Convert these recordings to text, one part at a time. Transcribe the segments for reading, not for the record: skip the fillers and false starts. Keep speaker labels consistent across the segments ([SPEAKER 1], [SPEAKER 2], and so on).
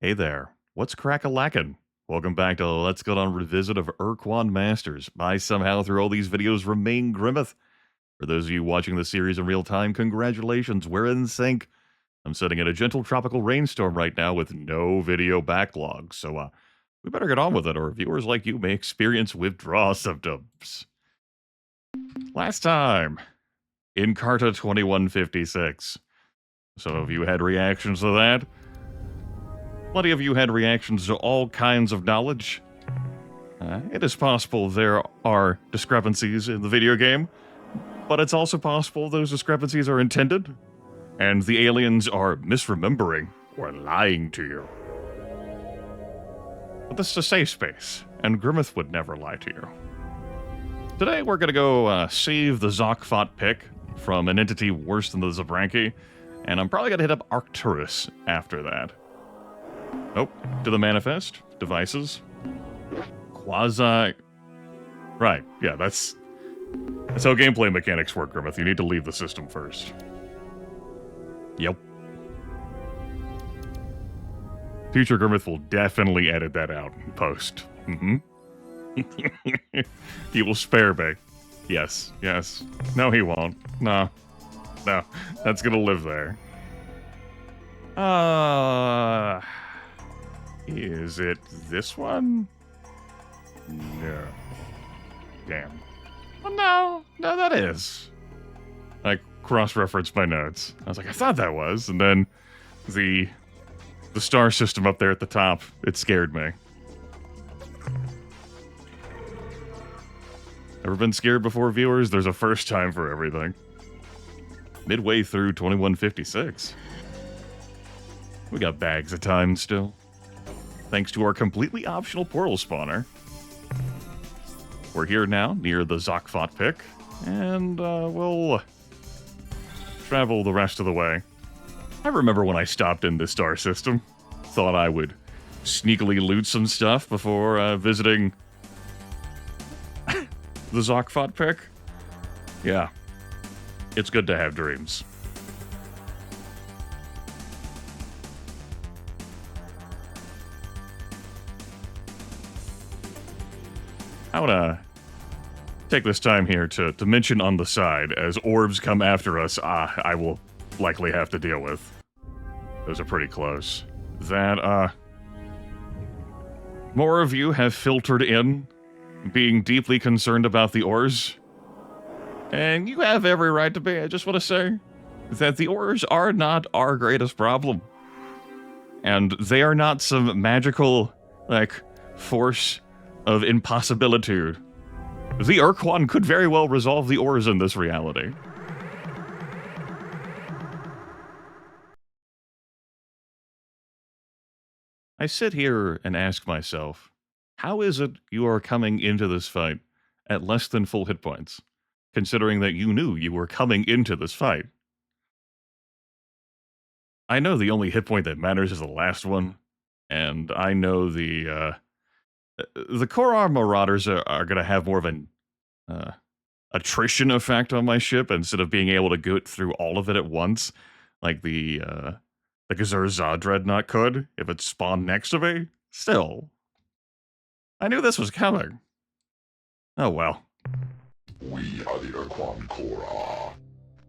[SPEAKER 1] Hey there, what's crack-a-lackin'? Welcome back to Let's Go on Revisit of Ur-Quan Masters. I somehow, through all these videos, remain Grimith. For those of you watching the series in real time, congratulations, we're in sync. I'm sitting in a gentle tropical rainstorm right now with no video backlog, so we better get on with it, or viewers like you may experience withdrawal symptoms. Last time, in Carta 2156. Some of you had reactions to that. Plenty of you had reactions to all kinds of knowledge. It is possible there are discrepancies in the video game, but it's also possible those discrepancies are intended, and the aliens are misremembering or lying to you. But this is a safe space, and Grimith would never lie to you. Today we're gonna go save the Zokfot pick from an entity worse than the Zabranki, and I'm probably gonna hit up Arcturus after that. Nope. To the manifest. Devices. Quasi. Right. Yeah, that's how gameplay mechanics work, Grimith. You need to leave the system first. Yep. Future Grimith will definitely edit that out in post. He will spare me. Yes. Yes. No, he won't. No. No. That's gonna live there. Is it this one? No. Damn. Well, no, that is. I cross-referenced my notes. I was like, I thought that was, and then the star system up there at the top, it scared me. Ever been scared before, viewers? There's a first time for everything. Midway through 2156. We got bags of time still. Thanks to our completely optional portal spawner. We're here now, near the Zokfot pick, and we'll travel the rest of the way. I remember when I stopped in this star system. Thought I would sneakily loot some stuff before visiting the Zokfot pick. Yeah. It's good to have dreams. I want to take this time here to mention on the side, as orbs come after us, I will likely have to deal with. Those are pretty close. That, more of you have filtered in, being deeply concerned about the ores. And you have every right to be. I just want to say that the ores are not our greatest problem. And they are not some magical, force of impossibilitude. The Ur-Quan could very well resolve the ores in this reality. I sit here and ask myself, how is it you are coming into this fight at less than full hit points, considering that you knew you were coming into this fight? I know the only hit point that matters is the last one, and I know the Korra Marauders are going to have more of an attrition effect on my ship instead of being able to go through all of it at once, like the Gazur Dreadnought could if it spawned next to me. Still, I knew this was coming. Oh well.
[SPEAKER 2] We are the Ur-Quan Korra.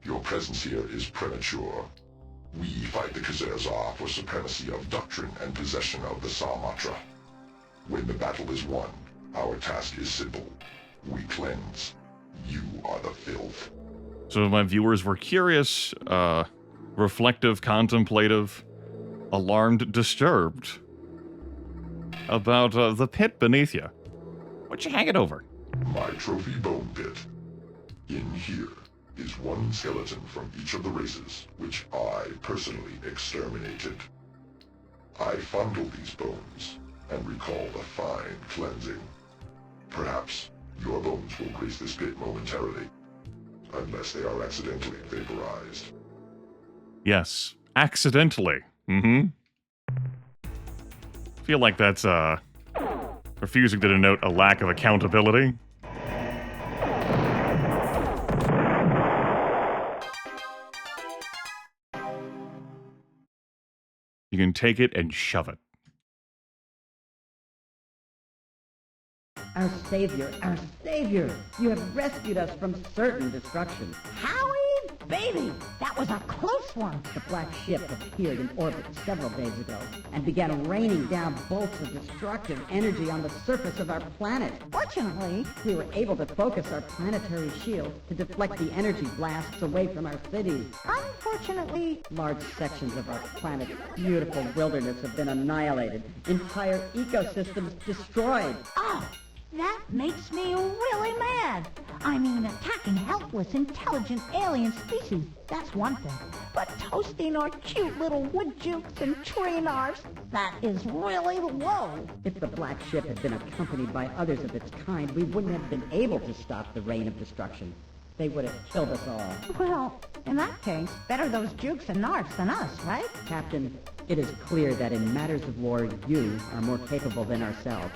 [SPEAKER 2] Your presence here is premature. We fight the Gazur for supremacy of doctrine and possession of the Samatra. When the battle is won, our task is simple. We cleanse. You are the filth.
[SPEAKER 1] So my viewers were curious, reflective, contemplative, alarmed, disturbed about the pit beneath you. What you hanging over?
[SPEAKER 2] My trophy bone pit. In here is one skeleton from each of the races, which I personally exterminated. I fondle these bones and recall the fine cleansing. Perhaps your bones will grace this pit momentarily, unless they are accidentally vaporized.
[SPEAKER 1] Yes, accidentally. Feel like that's refusing to denote a lack of accountability. You can take it and shove it.
[SPEAKER 3] Our savior, our savior! You have rescued us from certain destruction.
[SPEAKER 4] Howie, baby, that was a close one.
[SPEAKER 3] The black ship appeared in orbit several days ago and began raining down bolts of destructive energy on the surface of our planet.
[SPEAKER 4] Fortunately,
[SPEAKER 3] We were able to focus our planetary shield to deflect the energy blasts away from our cities.
[SPEAKER 4] unfortunately,
[SPEAKER 3] Large sections of our planet's beautiful wilderness have been annihilated. Entire ecosystems destroyed.
[SPEAKER 4] oh, that makes me really mad. I mean, attacking helpless, intelligent alien species, that's one thing. But toasting our cute little wood jukes and tree narves, that is really low.
[SPEAKER 3] If the black ship had been accompanied by others of its kind, we wouldn't have been able to stop the rain of destruction. They would have killed us all.
[SPEAKER 4] Well, in that case, better those jukes and narves than us, right?
[SPEAKER 3] Captain, it is clear that in matters of war, you are more capable than ourselves.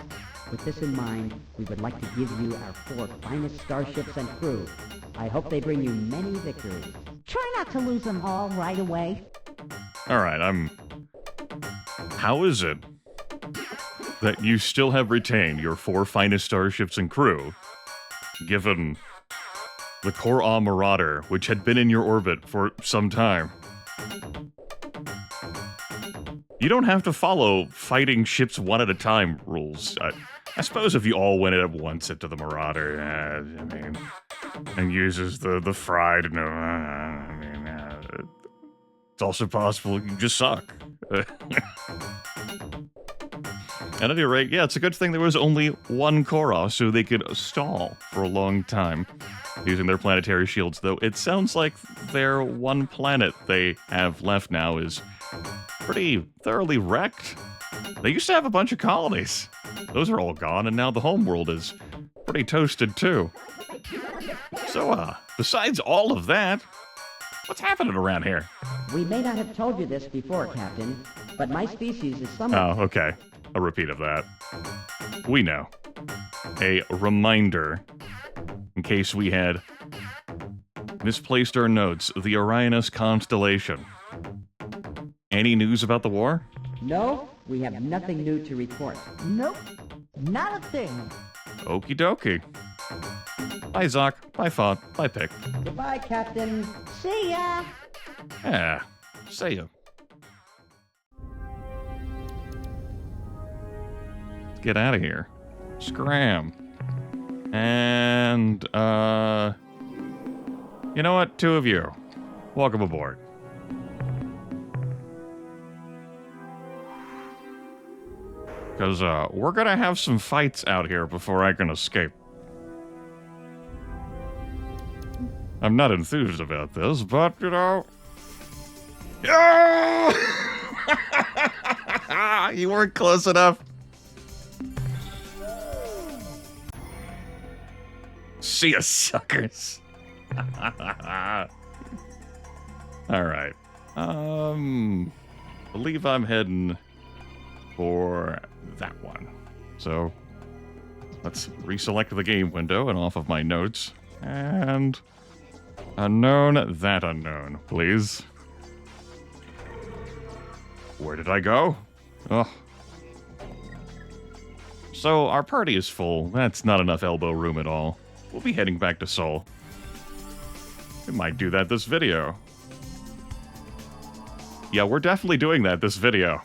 [SPEAKER 3] With this in mind, we would like to give you our 4 finest starships and crew. I hope they bring you many victories.
[SPEAKER 4] Try not to lose them all right away.
[SPEAKER 1] Alright, How is it that you still have retained your 4 finest starships and crew, given the Ur-Quan Marauder, which had been in your orbit for some time? You don't have to follow fighting ships one at a time rules. I suppose if you all went at once into the Marauder, and uses the fried, it's also possible you just suck. At any rate, yeah, it's a good thing there was only one Korra, so they could stall for a long time using their planetary shields, though it sounds like their one planet they have left now is pretty thoroughly wrecked. They used to have a bunch of colonies. Those are all gone, and now the homeworld is pretty toasted, too. So, besides all of that, what's happening around here?
[SPEAKER 3] We may not have told you this before, Captain, but my species is somewhat...
[SPEAKER 1] Oh, okay. A repeat of that. We know. A reminder, in case we had misplaced our notes, the Orionus constellation. Any news about the war?
[SPEAKER 3] No, we have nothing new to report.
[SPEAKER 4] Nope, not a thing.
[SPEAKER 1] Okie dokie. Bye, Zoc. Bye, Font. Bye, Pick.
[SPEAKER 3] Goodbye, Captain.
[SPEAKER 4] See ya.
[SPEAKER 1] Yeah. See ya. Let's get out of here. Scram. And, you know what? 2 of you. Welcome aboard. Because, we're gonna have some fights out here before I can escape. I'm not enthused about this, but, you know... You weren't close enough. See ya, suckers. Alright. Believe I'm heading for that one. So, let's reselect the game window and off of my notes. And... unknown, that unknown, please. Where did I go? Oh. So, our party is full. That's not enough elbow room at all. We'll be heading back to Seoul. We might do that this video. Yeah, we're definitely doing that this video.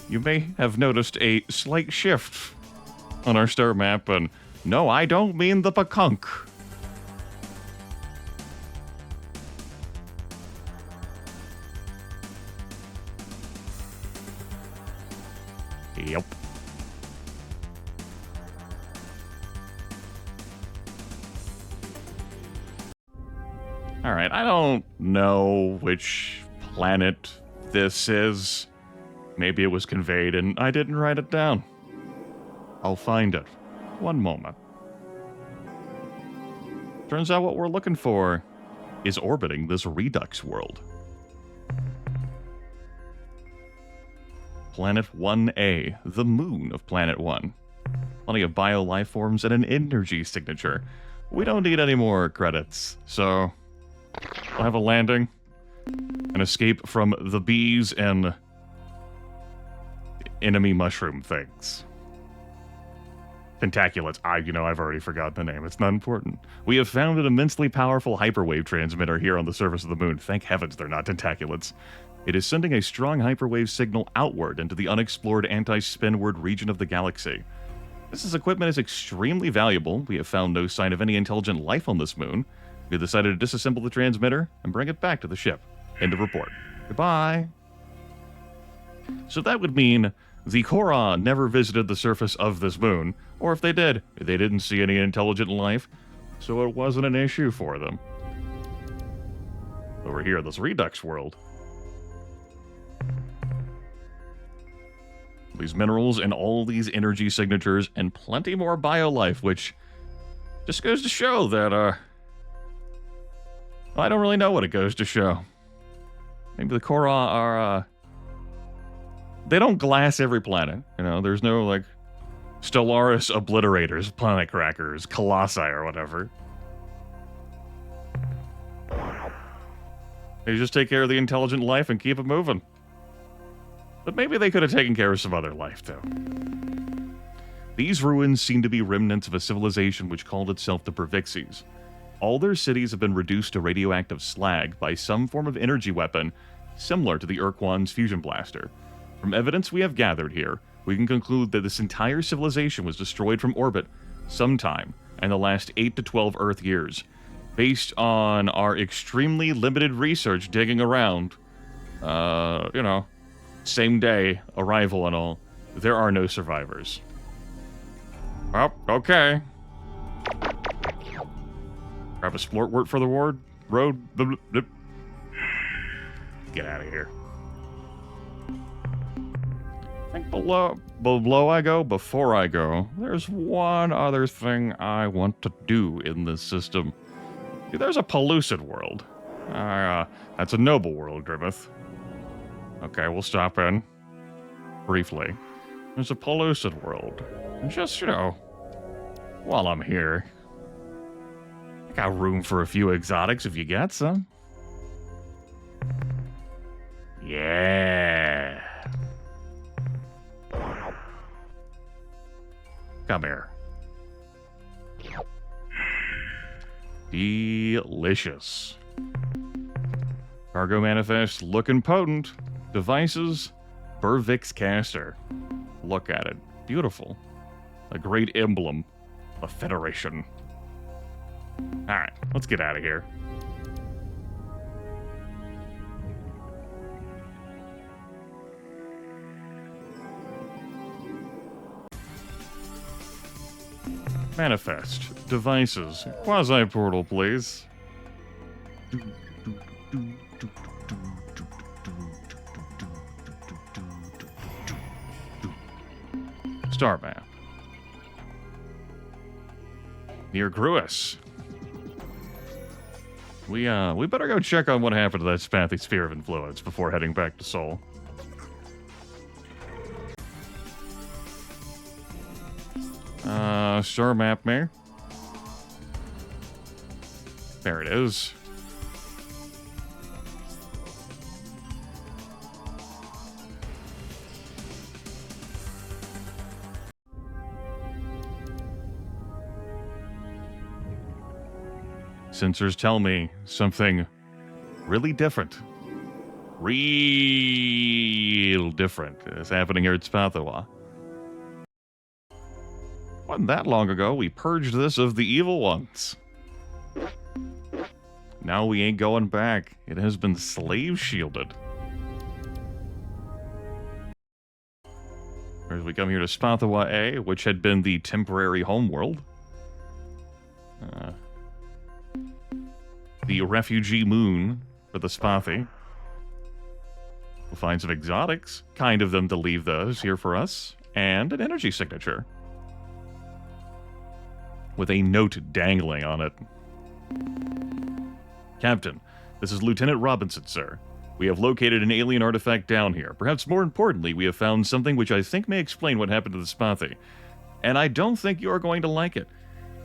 [SPEAKER 1] You may have noticed a slight shift on our star map, and no, I don't mean the Pakunk. Yep. Alright, I don't know which planet this is. Maybe it was conveyed and I didn't write it down. I'll find it. One moment. Turns out what we're looking for is orbiting this Redux world. Planet 1A, the moon of Planet 1. Plenty of bio-life forms and an energy signature. We don't need any more credits, so we'll have a landing, an escape from the bees and enemy mushroom things. Tentaculates. I've already forgotten the name. It's not important. We have found an immensely powerful hyperwave transmitter here on the surface of the moon. Thank heavens they're not tentaculates. It is sending a strong hyperwave signal outward into the unexplored anti-spinward region of the galaxy. This equipment is extremely valuable. We have found no sign of any intelligent life on this moon. We have decided to disassemble the transmitter and bring it back to the ship. End of report. Goodbye. So that would mean the Korra never visited the surface of this moon, or if they did, they didn't see any intelligent life, so it wasn't an issue for them. Over here, this Redux world. These minerals and all these energy signatures and plenty more biolife, which just goes to show that, I don't really know what it goes to show. Maybe the Korra are, they don't glass every planet. There's no, like, Stellaris obliterators, planet crackers, colossi, or whatever. They just take care of the intelligent life and keep it moving. But maybe they could have taken care of some other life, though. These ruins seem to be remnants of a civilization which called itself the Pervixes. All their cities have been reduced to radioactive slag by some form of energy weapon similar to the Ur-Quan's fusion blaster. From evidence we have gathered here, we can conclude that this entire civilization was destroyed from orbit sometime in the last 8 to 12 Earth years. Based on our extremely limited research digging around, same day, arrival and all, there are no survivors. Oh, okay. Grab a splortwort for the road. Get out of here. I think before I go, there's one other thing I want to do in this system. See, there's a Pellucid world. That's a noble world, Grimith. Okay, we'll stop in. Briefly. There's a Pellucid world. And just, while I'm here, I got room for a few exotics if you got some. Yeah. Come here. Delicious. Cargo manifest looking potent. Devices, Burvix caster. Look at it. Beautiful. A great emblem. A federation. Alright, let's get out of here. Manifest. Devices. Quasi-portal, please. Star map. Near Gruis. We better go check on what happened to that Spathy Sphere of Influence before heading back to Sol. Star map, Mayor. There it is. Sensors tell me something really different. Real different is happening here at Spathawa. Wasn't that long ago we purged this of the evil ones. Now we ain't going back. It has been slave shielded. As we come here to Spathawa A, which had been the temporary homeworld. The refugee moon for the Spathi. We'll find some exotics, kind of them to leave those here for us, and an energy signature. With a note dangling on it. Captain, this is Lieutenant Robinson, sir. We have located an alien artifact down here. Perhaps more importantly, we have found something which I think may explain what happened to the Spathi. And I don't think you are going to like it.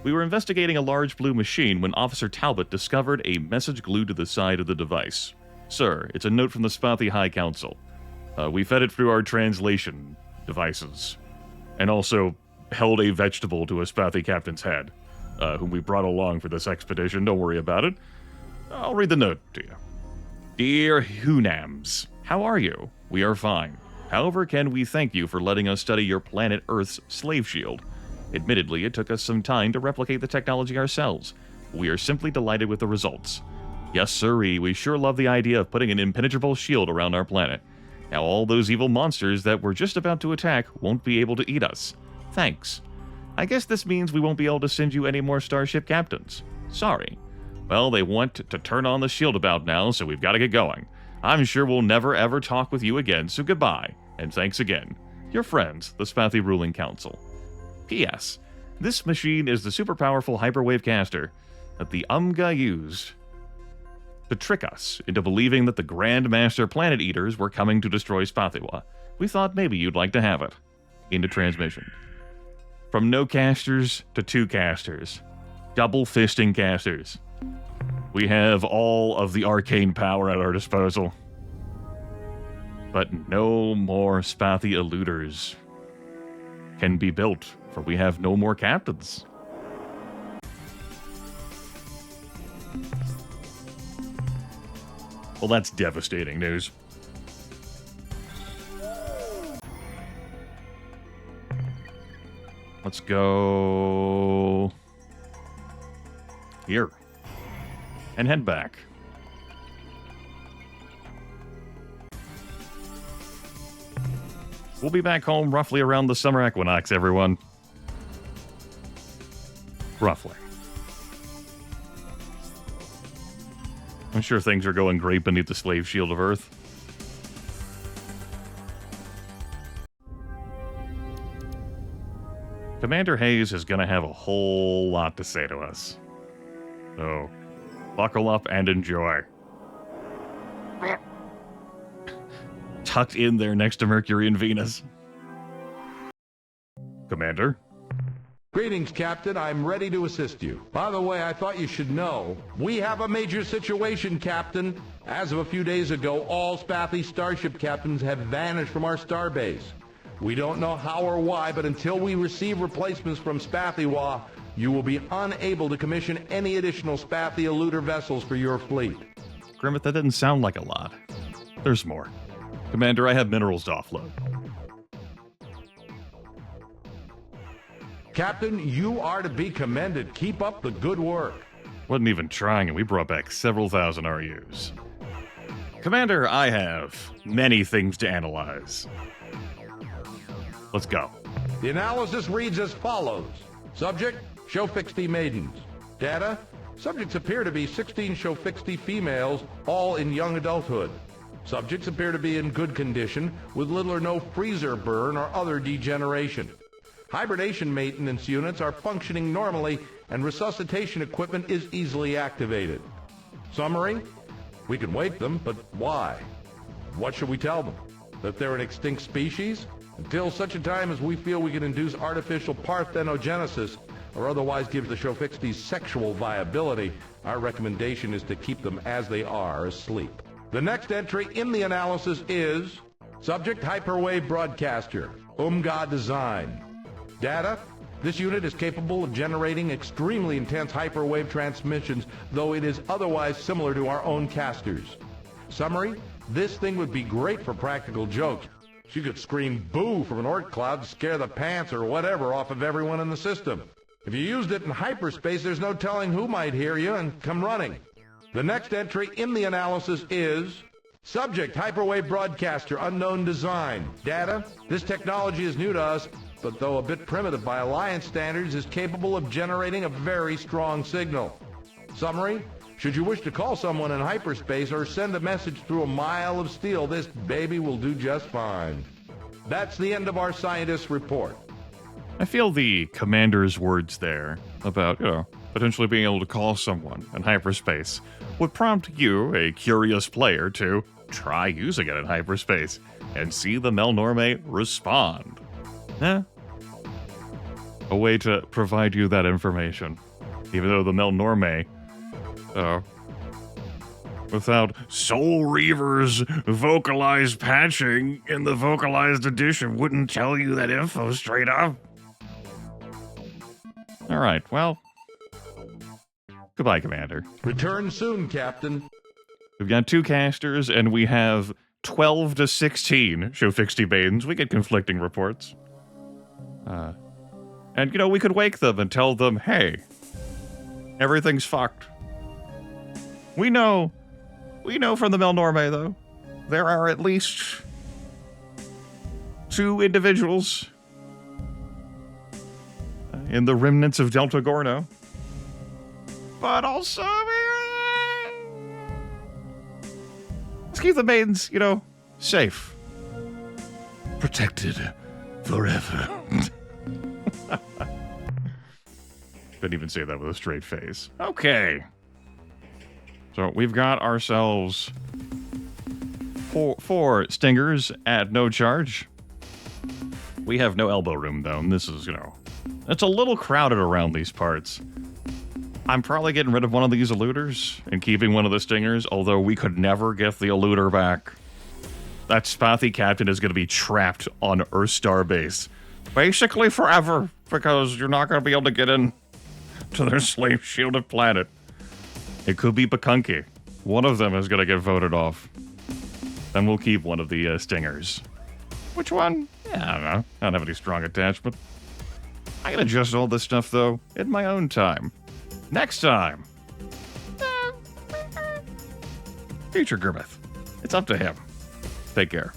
[SPEAKER 1] We were investigating a large blue machine when Officer Talbot discovered a message glued to the side of the device. Sir, it's a note from the Spathi High Council. We fed it through our translation devices. And also held a vegetable to a Spathy captain's head, whom we brought along for this expedition. Don't worry about it. I'll read the note to you. Dear Hunams, how are you? We are fine. However, can we thank you for letting us study your planet Earth's slave shield? Admittedly, it took us some time to replicate the technology ourselves. We are simply delighted with the results. Yes, sirree, we sure love the idea of putting an impenetrable shield around our planet. Now all those evil monsters that we're just about to attack won't be able to eat us. Thanks. I guess this means we won't be able to send you any more starship captains. Sorry. Well, they want to turn on the shield about now, so we've got to get going. I'm sure we'll never ever talk with you again, so goodbye, and thanks again. Your friends, the Spathy Ruling Council. P.S. This machine is the super powerful hyperwave caster that the Umga used to trick us into believing that the Grand Master Planet Eaters were coming to destroy Spathiwa. We thought maybe you'd like to have it. Into transmission. From no casters to 2 casters. Double fisting casters. We have all of the arcane power at our disposal. But no more Spathy eluders can be built, for we have no more captains. Well, that's devastating news. Let's go here and head back. We'll be back home roughly around the summer equinox, everyone. Roughly. I'm sure things are going great beneath the slave shield of Earth. Commander Hayes is going to have a whole lot to say to us. So, buckle up and enjoy. Tucked in there next to Mercury and Venus. Commander?
[SPEAKER 5] Greetings, Captain. I'm ready to assist you. By the way, I thought you should know, we have a major situation, Captain. As of a few days ago, all Spathy starship captains have vanished from our starbase. We don't know how or why, but until we receive replacements from Spathiwa, you will be unable to commission any additional Spathy eluder vessels for your fleet.
[SPEAKER 1] Grimith, that didn't sound like a lot. There's more. Commander, I have minerals to offload.
[SPEAKER 5] Captain, you are to be commended. Keep up the good work.
[SPEAKER 1] Wasn't even trying, and we brought back several thousand RUs. Commander, I have many things to analyze. Let's go.
[SPEAKER 5] The analysis reads as follows. Subject, Shofixty maidens. Data, subjects appear to be 16 Shofixty females, all in young adulthood. Subjects appear to be in good condition, with little or no freezer burn or other degeneration. Hibernation maintenance units are functioning normally, and resuscitation equipment is easily activated. Summary, we can wake them, but why? What should we tell them? That they're an extinct species? Until such a time as we feel we can induce artificial parthenogenesis or otherwise give the Shofixties sexual viability, our recommendation is to keep them as they are, asleep. The next entry in the analysis is Subject Hyperwave Broadcaster, Umga Design. Data, this unit is capable of generating extremely intense hyperwave transmissions, though it is otherwise similar to our own casters. Summary, this thing would be great for practical jokes. She could scream boo from an orc cloud to scare the pants or whatever off of everyone in the system. If you used it in hyperspace, there's no telling who might hear you and come running. The next entry in the analysis is Subject Hyperwave Broadcaster Unknown Design. Data, this technology is new to us, but though a bit primitive by Alliance standards, is capable of generating a very strong signal. Summary, should you wish to call someone in hyperspace or send a message through a mile of steel, this baby will do just fine. That's the end of our scientist's report.
[SPEAKER 1] I feel the commander's words there about, potentially being able to call someone in hyperspace would prompt you, a curious player, to try using it in hyperspace and see the Melnorme respond. A way to provide you that information. Even though the Melnorme, without Soul Reaver's vocalized patching in the vocalized edition, wouldn't tell you that info straight up. All right, well, goodbye, Commander.
[SPEAKER 5] Return soon, Captain.
[SPEAKER 1] We've got 2 casters, and we have 12 to 16 show 60 maidens. We get conflicting reports. And, we could wake them and tell them, hey, everything's fucked. We know from the Melnorme, though, there are at least 2 individuals in the remnants of Delta Gorno. But also, let's keep the maidens, safe. Protected forever. Couldn't even say that with a straight face. Okay. So we've got ourselves four stingers at no charge. We have no elbow room, though, and this is, it's a little crowded around these parts. I'm probably getting rid of one of these eluders and keeping one of the stingers, although we could never get the eluder back. That Spathy captain is going to be trapped on Earthstar base. Basically forever, because you're not going to be able to get in to their slave-shielded planet. It could be Bakunki. One of them is going to get voted off. Then we'll keep one of the stingers. Which one? Yeah, I don't know. I don't have any strong attachment. I can adjust all this stuff, though, in my own time. Next time. Future Grimith. It's up to him. Take care.